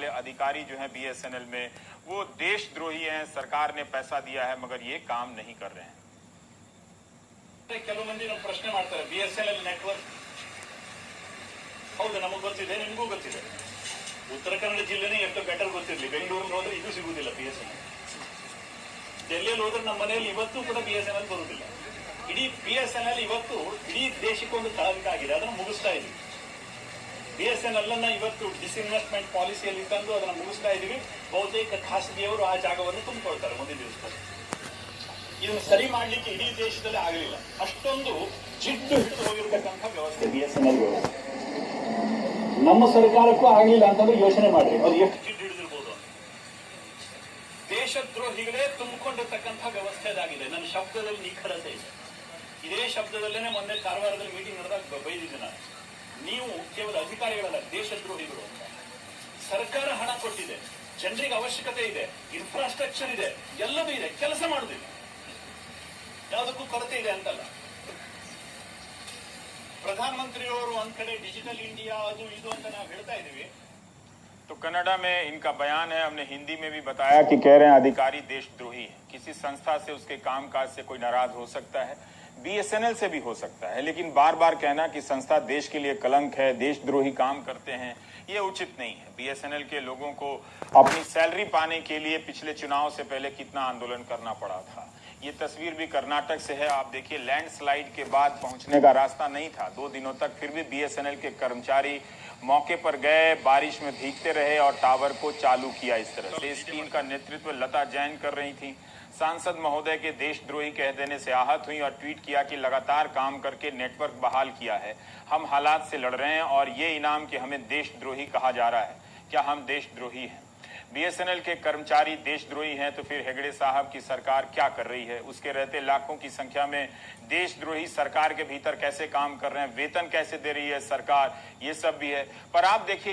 वाले अधिकारी जो हैं बीएसएनएल में, वो देशद्रोही हैं, सरकार ने पैसा दिया है मगर ये काम नहीं कर रहे हैं। ಕೆಲವು ಮಂದಿ ನಮ್ಮ ಪ್ರಶ್ನೆ ಮಾಡ್ತಾರೆ, ಬಿಎಸ್ಎನ್ಎಲ್ ನೆಟ್ವರ್ಕ್ ಹೌದು ನಮಗೆ ಗೊತ್ತಿದೆ, ನಿಮಗೂ ಗೊತ್ತಿದೆ. ಉತ್ತರ ಕನ್ನಡ ಜಿಲ್ಲೆನೇ ಎಷ್ಟು ಬೆಟರ್ ಗೊತ್ತಿರಲಿ, ಬೆಂಗಳೂರಿಗೆ ಹೋದ್ರೆ ಇದು ಸಿಗುವುದಿಲ್ಲ ಬಿಎಸ್ಎನ್ಎಲ್. ಡೆಲ್ಲಿಯಲ್ಲಿ ಹೋದ್ರೆ ನಮ್ಮ ಮನೆಯಲ್ಲಿ ಇವತ್ತು ಕೂಡ ಬಿಎಸ್ಎನ್ಎಲ್ ಬರುವುದಿಲ್ಲ. ಇಡೀ ಬಿಎಸ್ಎನ್ಎಲ್ ಇವತ್ತು ಇಡೀ ದೇಶಕ್ಕೊಂದು ತಳವಿಟ ಆಗಿದೆ, ಅದನ್ನು ಮುಗಿಸ್ತಾ ಇದೀವಿ. ಬಿಎಸ್ಎನ್ಎಲ್ ಅನ್ನ ಇವತ್ತು ಡಿಸ್ಇನ್ವೆಸ್ಟ್ಮೆಂಟ್ ಪಾಲಿಸಿಯಲ್ಲಿ ತಂದು ಅದನ್ನು ಮುಗಿಸ್ತಾ ಇದೀವಿ. ಬಹುತೇಕ ಖಾಸಗಿಯವರು ಆ ಜಾಗವನ್ನು ತುಂಬಿಕೊಳ್ತಾರೆ ಮುಂದಿನ ದಿವಸದಲ್ಲಿ. ಇದನ್ನು ಸರಿ ಮಾಡ್ಲಿಕ್ಕೆ ಇಡೀ ದೇಶದಲ್ಲಿ ಆಗಲಿಲ್ಲ. ಅಷ್ಟೊಂದು ಜಿಡ್ಡು ಹಿಡಿದು ಹೋಗಿರತಕ್ಕಂಥ ವ್ಯವಸ್ಥೆ ಬಿಎಸ್ಎನ್ಎಲ್ ವ್ಯವಸ್ಥೆ. ನಮ್ಮ ಸರ್ಕಾರಕ್ಕೂ ಆಗಲಿಲ್ಲ ಅಂತಂದ್ರೆ ಯೋಚನೆ ಮಾಡಿ ಅದು ಎಷ್ಟು ಜಿಡ್ಡು ಹಿಡಿದಿರ್ಬೋದು ಅಂತ. ದೇಶದ್ರೋಹಿಗಳೇ ತುಂಬಿಕೊಂಡಿರ್ತಕ್ಕಂಥ ವ್ಯವಸ್ಥೆ ಅದಾಗಿದೆ. ನನ್ನ ಶಬ್ದದಲ್ಲಿ ನಿಖರತೆ ಇದೆ. ಇದೇ ಶಬ್ದದಲ್ಲೇನೆ ಮೊನ್ನೆ ಕಾರವಾರದಲ್ಲಿ ಮೀಟಿಂಗ್ ನಡೆದಾಗ ಬೈದಿದ್ದೆ ನಾನು. ನೀವು ಕೇವಲ ಅಧಿಕಾರಿಗಳಲ್ಲ, ದೇಶದ್ರೋಹಿಗಳು ಅಂತ. ಸರ್ಕಾರ ಹಣ ಕೊಟ್ಟಿದೆ, ಜನರಿಗೆ ಅವಶ್ಯಕತೆ ಇದೆ, ಇನ್ಫ್ರಾಸ್ಟ್ರಕ್ಚರ್ ಇದೆ, ಎಲ್ಲದೂ ಇದೆ, ಕೆಲಸ ಮಾಡುದಿಲ್ಲ. ಯಾವುದಕ್ಕೂ ಕೊರತೆ ಇದೆ ಅಂತಲ್ಲ. ಪ್ರಧಾನಮಂತ್ರಿಯವರು ಒಂದ್ ಕಡೆ ಡಿಜಿಟಲ್ ಇಂಡಿಯಾ ಅದು ಇದು ಅಂತ ನಾವು ಹೇಳ್ತಾ ಇದೀವಿ. तो कनाडा में इनका बयान है, हमने हिंदी में भी बताया कि कह रहे हैं अधिकारी देशद्रोही है। किसी संस्था से उसके कामकाज से कोई नाराज हो सकता है, बीएसएनएल से भी हो सकता है, लेकिन बार बार कहना कि संस्था देश के लिए कलंक है, देशद्रोही काम करते हैं, ये उचित नहीं है। बीएसएनएल के लोगों को अपनी सैलरी पाने के लिए पिछले चुनाव से पहले कितना आंदोलन करना पड़ा था। ये तस्वीर भी कर्नाटक से है, आप देखिए लैंडस्लाइड के बाद पहुंचने का रास्ता नहीं था 2 दिनों तक, फिर भी बीएसएनएल के कर्मचारी मौके पर गए, बारिश में भीगते रहे और टावर को चालू किया। इस तरह से इस टीम का नेतृत्व लता जैन कर रही थी। सांसद महोदय के देशद्रोही कह देने से आहत हुई और ट्वीट किया कि लगातार काम करके नेटवर्क बहाल किया है, हम हालात से लड़ रहे हैं और ये इनाम कि हमें देशद्रोही कहा जा रहा है। क्या हम देशद्रोही हैं? बीएसएनएल के कर्मचारी देशद्रोही हैं तो फिर हेगड़े साहब की सरकार क्या कर रही है? उसके रहते लाखों की संख्या में देशद्रोही सरकार के भीतर कैसे काम कर रहे हैं, वेतन कैसे दे रही है सरकार, ये सब भी है। पर आप देखिए